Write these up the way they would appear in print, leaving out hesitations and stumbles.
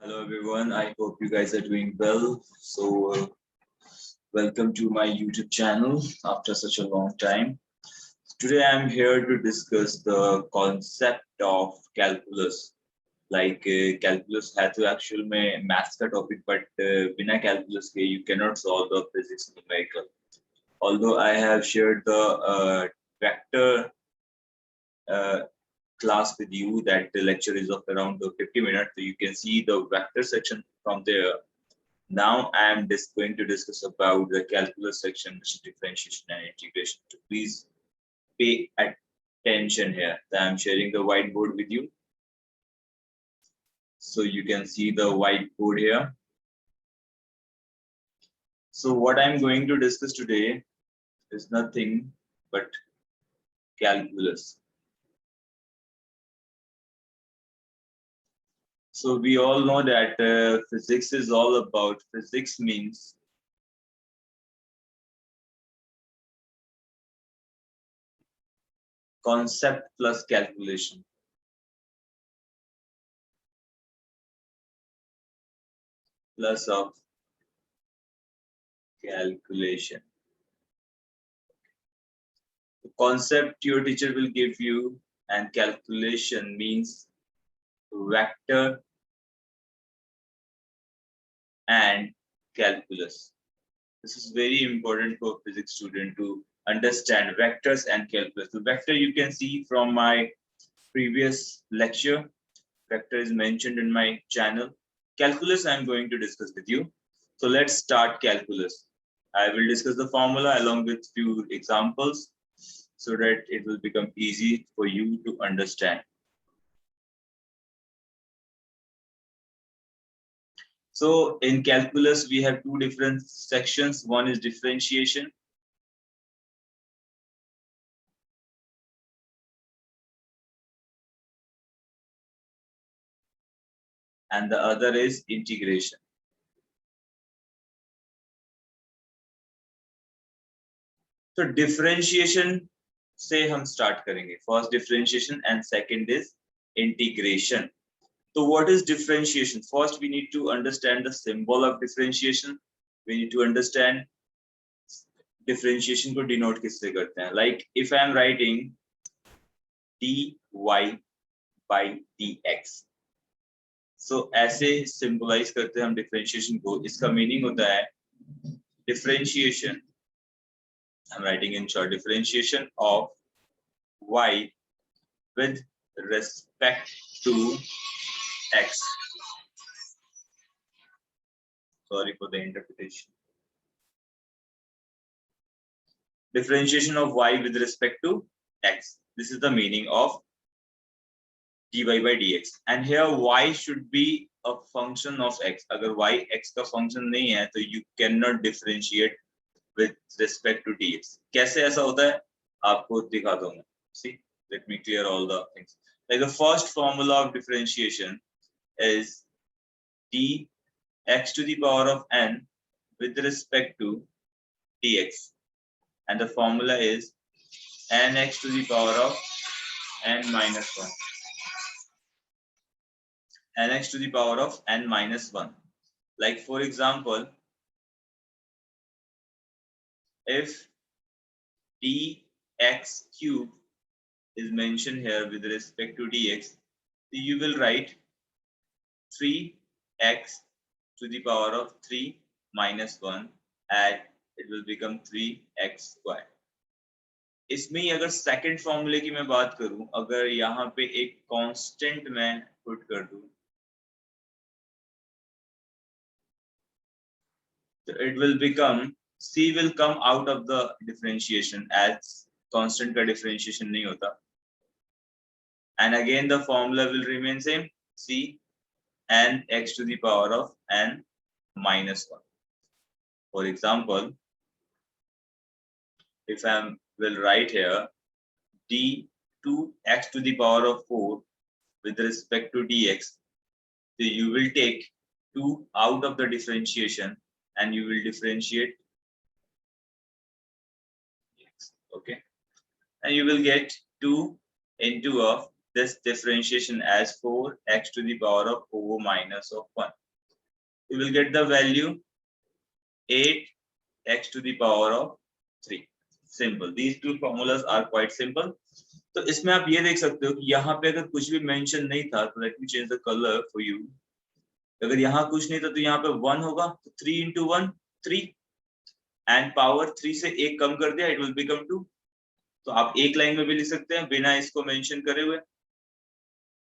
Hello everyone, I hope you guys are doing well. Welcome to my YouTube channel after such a long time. Today I'm here to discuss the concept of calculus. Calculus है तो actual में maths का topic, but बिना calculus के you cannot solve the physics numerical. Although I have shared the vector uh, class with you, that the lecture is of around 50 minutes, so you can see the vector section from there. Now I am just going to discuss about the calculus section, which is differentiation and integration. So please pay attention here. So I am sharing the whiteboard with you. So you can see the whiteboard here. So what I'm going to discuss today is nothing but calculus. So we all know that physics is all about, physics means concept plus calculation. Plus of calculation. The concept your teacher will give you, and calculation means vector and calculus. This is very important for physics student to understand vectors and calculus. The vector you can see from my previous lecture. Vector is mentioned in my channel. Calculus I'm going to discuss with you. So let's start calculus. I will discuss the formula along with few examples so that it will become easy for you to understand. So in calculus, we have two different sections. One is differentiation. And the other is integration. So differentiation से हम start करेंगे. First differentiation and second is integration. So what is differentiation? First, we need to understand the symbol of differentiation. We need to understand differentiation को denote किससे करते हैं. Like if I am writing dy by dx. So ऐसे symbolize करते हैं हम differentiation को. इसका meaning होता है differentiation. I'm writing in short, differentiation of y with respect to x. Sorry for the interpretation. Differentiation of y with respect to x. This is the meaning of dy by dx. And here y should be a function of x. अगर y x का function नहीं है, तो you cannot differentiate with respect to dx. कैसे ऐसा होता है? आपको दिखाता हूँ मैं. See, let me clear all the things. Like the first formula of differentiation is dx to the power of n with respect to dx, and the formula is nx to the power of n minus 1. Nx to the power of n minus 1. Like for example, if dx cube is mentioned here with respect to dx, so you will write 3x to the power of 3 minus 1, and it will become 3x squared. इसमें ही अगर second फॉर्मूले की मैं बात करूं, अगर यहाँ पे एक कांस्टेंट मैं पुट कर दूं, so it will become, c will come out of the differentiation as constant का differentiation नहीं होता, and again the formula will remain same, c n x to the power of n minus 1. For example, if I will write here d2x to the power of 4 with respect to dx, so you will take 2 out of the differentiation and you will differentiate dx. Okay, and you will get 2 into of this differentiation as 4x to the power of 4 minus of 1. You will get the value 8x to the power of 3. Simple. These two formulas are quite simple. तो इसमें आप ये देख सकते हो कि यहाँ पे अगर कुछ भी मेंशन नहीं था तो let me change the colour for you. अगर यहाँ कुछ नहीं था तो यहाँ पे 1 होगा तो 3 into 1 3 एंड पावर 3 से एक कम कर दिया, इट विल बिकम 2. तो आप एक लाइन में भी लिख सकते हैं बिना इसको मेंशन करे हुए.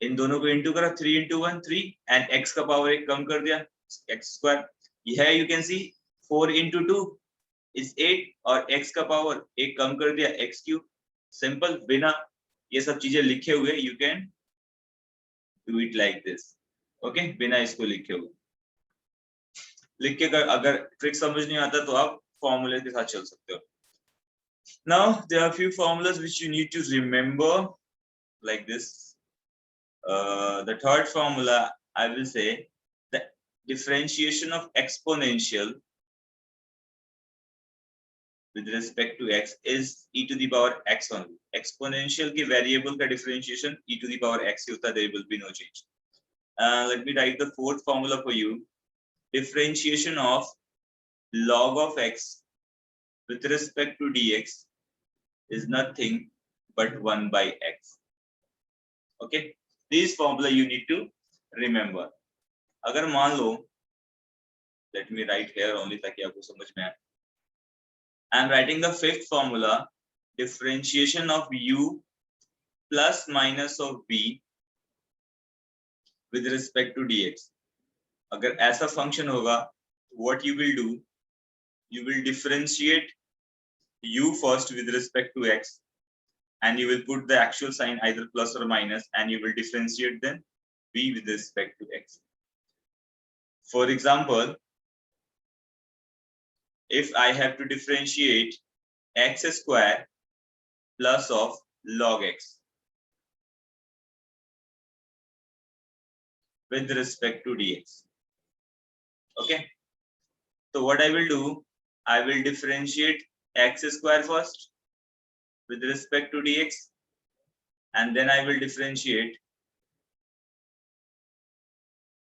इन दोनों को इंटू करा 3 into 1 3 एंड x का पावर एक कम कर दिया x स्क्वायर. यह you can see 4 into 2 is 8 और x का पावर एक कम कर दिया x क्यूब. सिंपल. बिना ये सब चीजें लिखे हुए you can do it like this. Okay, बिना इसको लिखे हुए. लिख के अगर ट्रिक समझ नहीं आता तो आप फॉर्मूले के साथ चल सकते हो. Now there are few formulas which you need to remember like this. The third formula I will say the differentiation of exponential with respect to x is e to the power x only. Exponential के variable का differentiation e to the power x ही होता है. There will be no change. Let me write the fourth formula for you. Differentiation of log of x with respect to dx is nothing but 1 by x. Okay, this formula you need to remember. अगर मान लो, let me write here only ताकि आपको समझ में आए. I am writing the fifth formula. Differentiation of u plus minus of b with respect to dx. अगर ऐसा function होगा, what you will do, you will differentiate u first with respect to x and you will put the actual sign either plus or minus and you will differentiate then b with respect to x. For example, if I have to differentiate x square plus of log x with respect to dx. Okay, so what I will do, I will differentiate x square first with respect to dx and then I will differentiate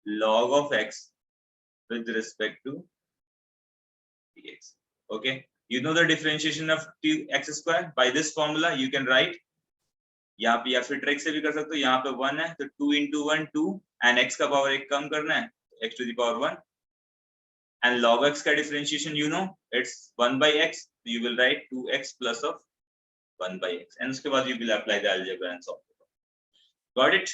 log of x with respect to dx. Okay, you know the differentiation of x square by this formula. You can write यहाँ पे या फिर trick से भी कर सकते हो. यहाँ पे 1 है तो 2 into 1 2 and x का पावर एक कम करना है x to the power 1 and log x का differentiation you know it's 1 by x. You will write 2x plus of 1 by x and उसके बाद you will apply the algebra and solve it. Got it?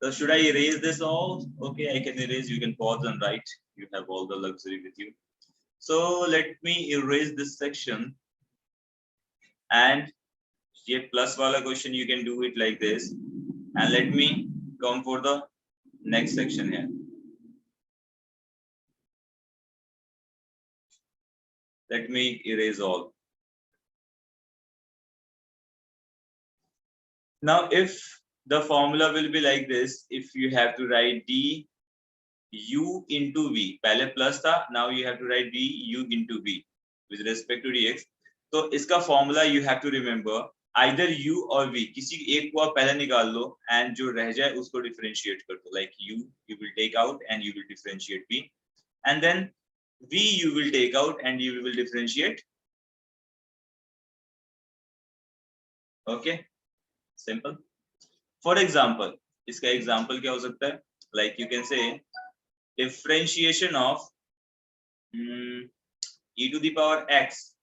So should I erase this all? Okay, I can erase. You can pause and write. You have all the luxury with you. So let me erase this section. And ये plus वाला question you can do it like this. And let me come for the next section here. Let me erase all. Now, if the formula will be like this, if you have to write d u into v, पहले plus था, now you have to write d u into v with respect to dx. तो इसका formula you have to remember either u or v, किसी एक को आप पहले निकाल लो and जो रह जाए उसको differentiate कर दो. Like u you will take out and you will differentiate v, and then v you will take out and you will differentiate. Okay, simple. For example, इसका example क्या हो सकता है? Like you can say differentiation of e to the power x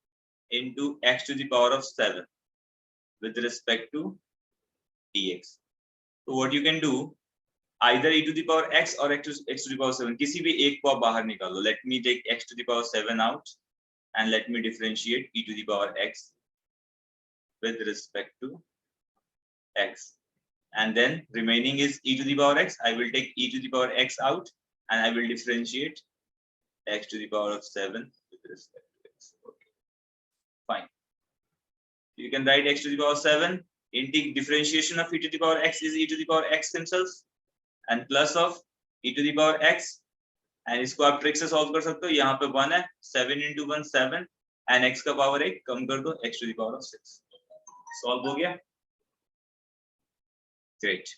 into x to the power of 7 with respect to dx. So what you can do, either e to the power x or x to the power 7, किसी भी एक को आप बाहर निकालो. Let me take x to the power 7 out and let me differentiate e to the power x with respect to x. And then remaining is e to the power x. I will take e to the power x out and I will differentiate x to the power of 7 with respect to x. Okay, fine. You can write x to the power 7 into differentiation of e to the power x is e to the power x themselves and plus of e to the power x, and इसको आप trick से solve कर सकते हो. यहाँ पे 1 है, 7 into 1 7 and x का पावर एक कम कर दो x to the power of 6. Solve हो गया? ग्रेट।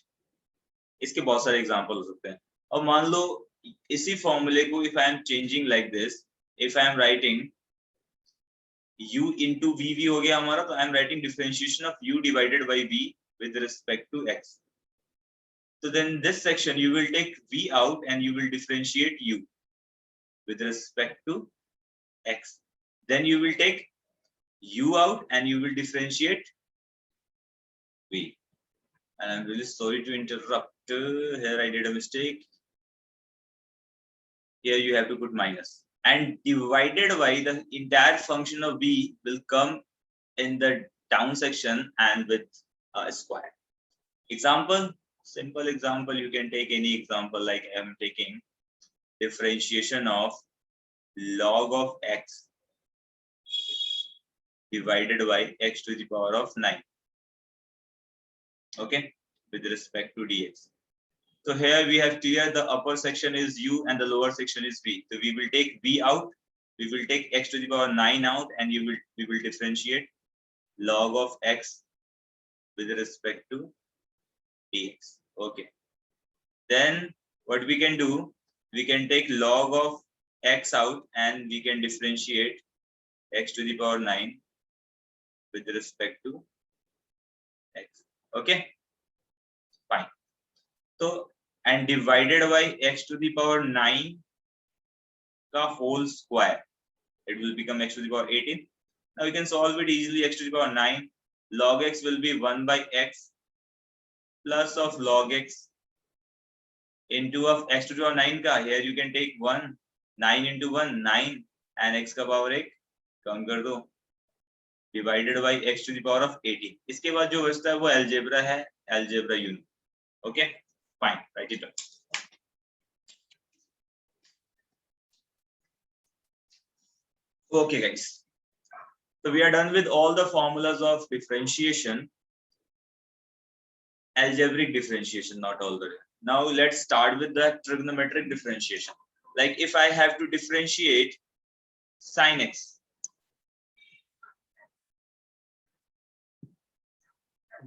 इसके बहुत सारे एग्जांपल हो सकते हैं। और मान लो इसी फॉर्मूले को if I am changing like this, if I am writing u into v हो गया हमारा, तो I am writing differentiation of u divided by v with respect to x. So then this section you will take v out and you will differentiate u with respect to x. Then you will take u out and you will differentiate v. And I'm really sorry to interrupt. Here I did a mistake. Here you have to put minus. And divided by the entire function of v will come in the down section and with a square. Example, simple example, you can take any example, like I am taking differentiation of log of x divided by x to the power of 9, okay, with respect to dx. So here we have clear the upper section is u and the lower section is v. So we will take v out, we will take x to the power 9 out, and we will differentiate log of x with respect to dx. Okay. Then what we can do, we can take log of x out and we can differentiate x to the power 9 with respect to x. Okay, fine. So and divided by x to the power 9 ka whole square, it will become x to the power 18. Now we can solve it easily. X to the power 9 log x will be 1 by x plus of log x into of x to the power 9 का, here you can take 1, 9 into 1 9 and x का power 1 कम कर दो, divided by x to the power of 18. इसके बाद जो बचता है वो अलजेब्रा है, algebra unit. Okay, fine, write it down. Okay guys, so we are done with all the formulas of differentiation, algebraic differentiation, not all the way. Now let's start with the trigonometric differentiation. Like if I have to differentiate sin x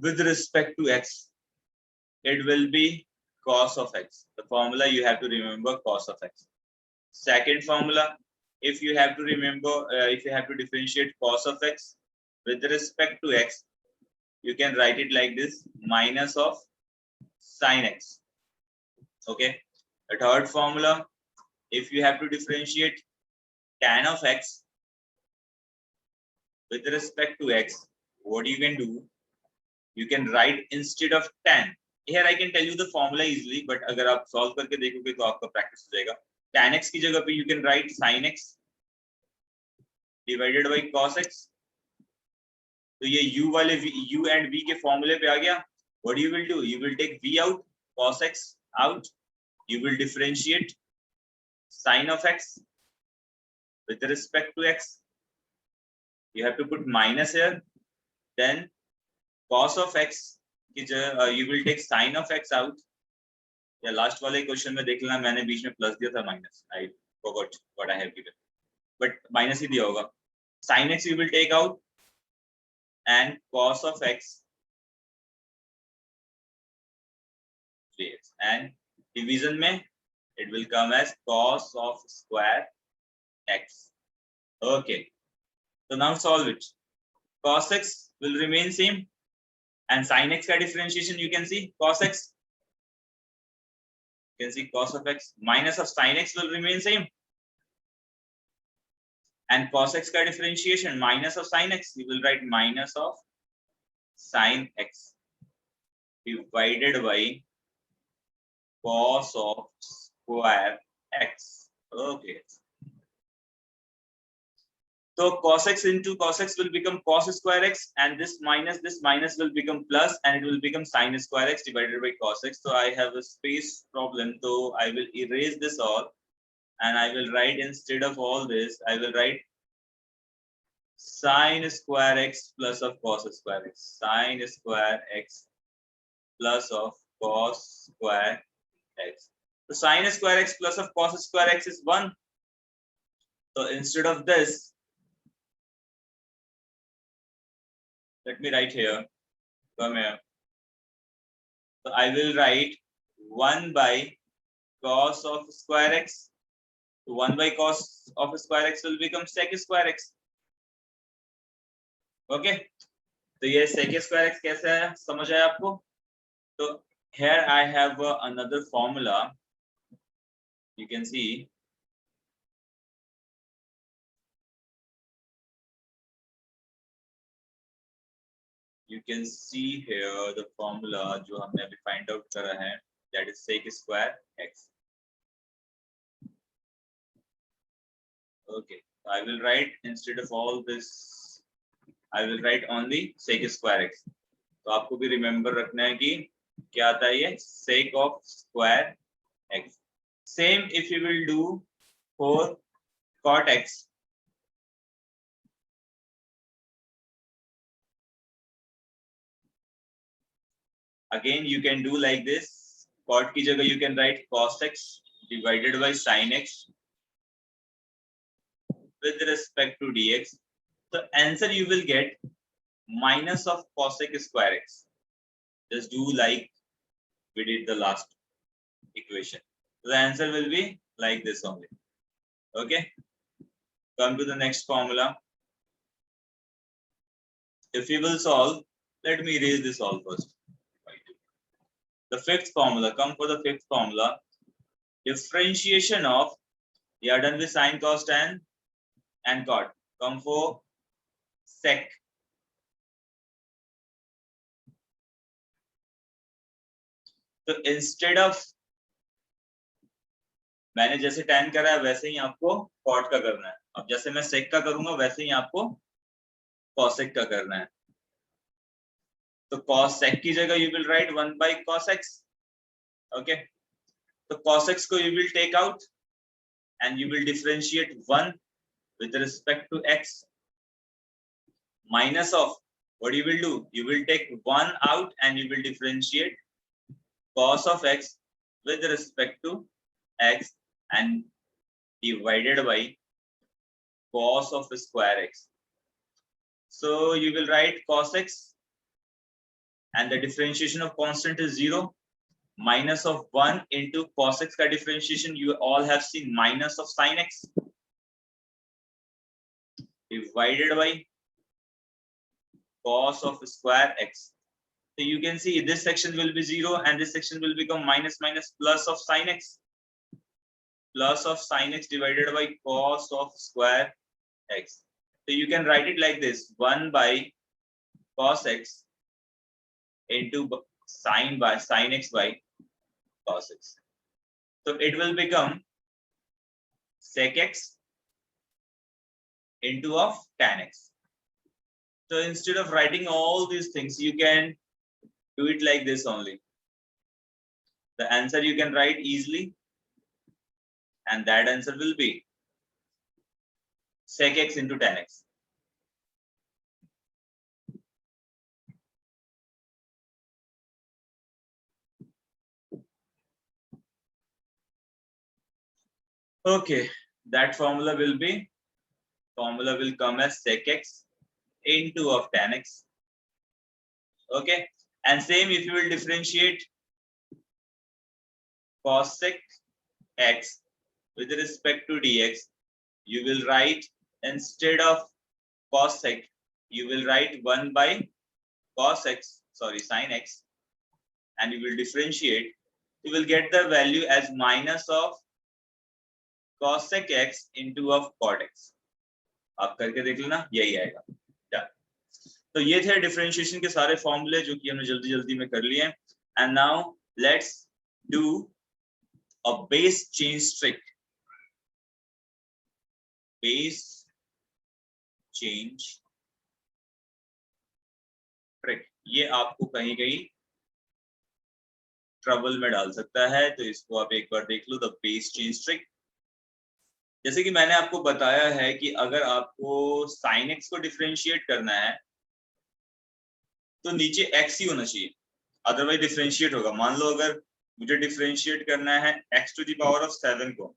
with respect to x, it will be cos of x. The formula you have to remember, cos of x. Second formula, if you have to remember, if you have to differentiate cos of x with respect to x, you can write it like this, minus of sin x. Okay. The third formula, if you have to differentiate tan of x with respect to x, what you can do, you can write instead of tan. Here I can tell you the formula easily, but अगर आप solve करके देखोगे तो आपका practice हो जाएगा. Tan x की जगह पे you can write sin x divided by cos x. तो ये u वाले u and v के formula पे आ गया. What you will do? You will take v out, cos x out. You will differentiate sin of x with respect to x. You have to put minus here. Then cos of x, you will take sin of x out. या last वाले question में देख लेना, मैंने बीच में plus दिया था minus, I forgot what I have given, but minus ही दिया होगा. sin x you will take out and cos of x and division में it will come as cos of square x. Okay, so now solve it. Cos x will remain same and sin x का differentiation you can see cos x, you can see cos of x, minus of sin x will remain same and cos x का differentiation minus of sin x, you will write minus of sin x divided by cos of square x. Okay, so cos x into cos x will become cos square x, and this minus will become plus, and it will become sin square x divided by cos x. So I have a space problem, so I will erase this all and I will write, instead of all this, I will write sin square x plus of cos square x, sin square x plus of cos square x. So sin square x plus of cos square x is 1. So instead of this, let me write here. Come here. So I will write 1 by cos of square x. So 1 by cos of square x will become sec square x. Okay, तो ये sec square x कैसा है, समझ आया आपको? तो here I have another formula. You can see here the formula जो हमने अभी find out करा है, that is sec square x. Okay, so I will write instead of all this, I will write only sec square x. तो आपको भी remember रखना है कि क्या आता है ये sec of square x. Same if you will do for cot x. Again you can do like this. Cot की जगह you can write cos x divided by sin x with respect to dx. The answer you will get minus of cosec square x. Just do like we did the last equation. So the answer will be like this only. Okay, come to the next formula. If we will solve, let me erase this all first. The fifth formula, come for the fifth formula. Differentiation of, we are done with sin, cos, tan and cot. Come for sec. तो instead of मैंने जैसे tan करा है वैसे ही आपको cot का करना है. अब जैसे मैं sec का करूंगा वैसे ही आपको cosec का करना है. तो cos sec की जगह you will write 1 by cos x. Okay, तो cos x को you will take out and you will differentiate 1 with respect to x, minus of, what you will do, you will take 1 out and you will differentiate cos of x with respect to x and divided by cos of square x. So you will write cos x and the differentiation of constant is 0, minus of 1 into cos x का differentiation you all have seen minus of sin x divided by cos of square x. So you can see this section will be 0 and this section will become minus plus of sin x, plus of sin x divided by cos of square x. So you can write it like this, 1 by cos x into sin x by cos x. So it will become sec x into of tan x. So instead of writing all these things, you can do it like this only. The answer you can write easily, and that answer will be sec x into tan x. Okay, that formula will come as sec x into of tan x. Okay, and same if you will differentiate cosec x with respect to dx, you will write instead of cosec, you will write 1 by sin x, and you will differentiate. You will get the value as minus of cosec x into of cot x. आप करके देख लेना, यही आएगा. तो ये थे differentiation के सारे फॉर्मूले जो कि हमने जल्दी जल्दी में कर लिए हैं. And now let's do a base change trick. Base change trick, ये आपको कहीं कहीं ट्रबल में डाल सकता है, तो इसको आप एक बार देख लो. द बेस चेंज ट्रिक, जैसे कि मैंने आपको बताया है कि अगर आपको sin x को डिफरेंशिएट करना है तो नीचे x ही होना चाहिए, अदरवाइज डिफरेंशिएट होगा. मान लो अगर मुझे डिफरेंशिएट करना है x to the power of 7 को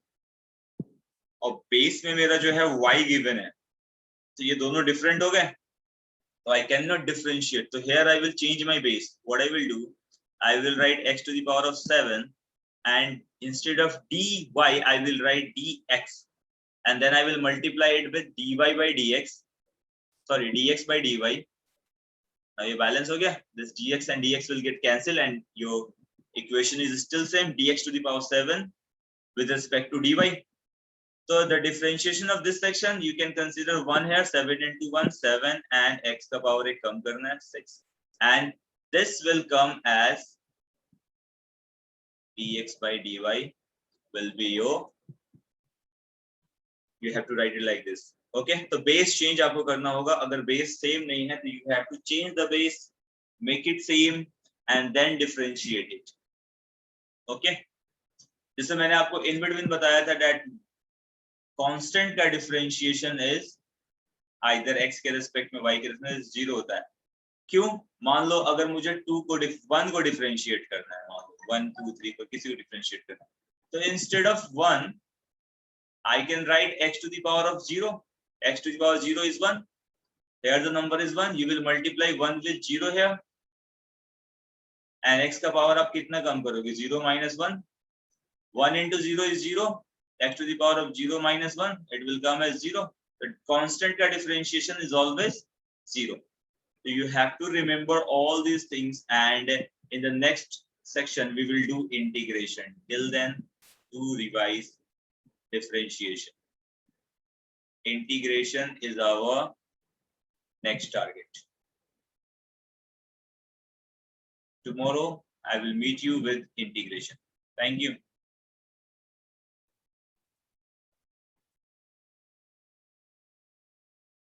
और बेस में मेरा जो है y गिवन है, तो ये दोनों डिफरेंट हो गए. So I cannot differentiate. So here I will change my base. What I will do, I will write x to the power of 7, and instead of dy, I will write dx, and then I will multiply it with dy by dx. Sorry, dx by dy. Now your balance ho gaya. This dx and dx will get cancelled, and your equation is still same, dx to the power 7 with respect to dy. So the differentiation of this section, you can consider 1 here, 7 into 1, 7, and x ka power ek kam karna hai, 6. And this will come as dx by dy will be your, you have to write it like this. Okay, so base change आपको करना होगा. अगर base same नहीं है, तो you have to change the base, make it same, and then differentiate it. Okay, जैसे मैंने आपको in between बताया था that constant का differentiation is either x के respect में y के respect में 0 होता है. क्यों? मान लो अगर मुझे 2 को 1 को differentiate करना है, मान लो 1 2 3 को किसी को differentiate करना है, तो instead of 1 I can write x to the power of 0. X to the power 0 is 1. Here the number is 1. You will multiply 1 with 0 here. And x का power आप कितना कम करोगे? 0 minus 1. 1 into 0 is 0. X to the power of 0 minus 1. It will come as 0. The constant का differentiation is always 0. So you have to remember all these things. And in the next section, we will do integration. Till then, do revise differentiation. Integration is our next target. Tomorrow, I will meet you with integration. Thank you.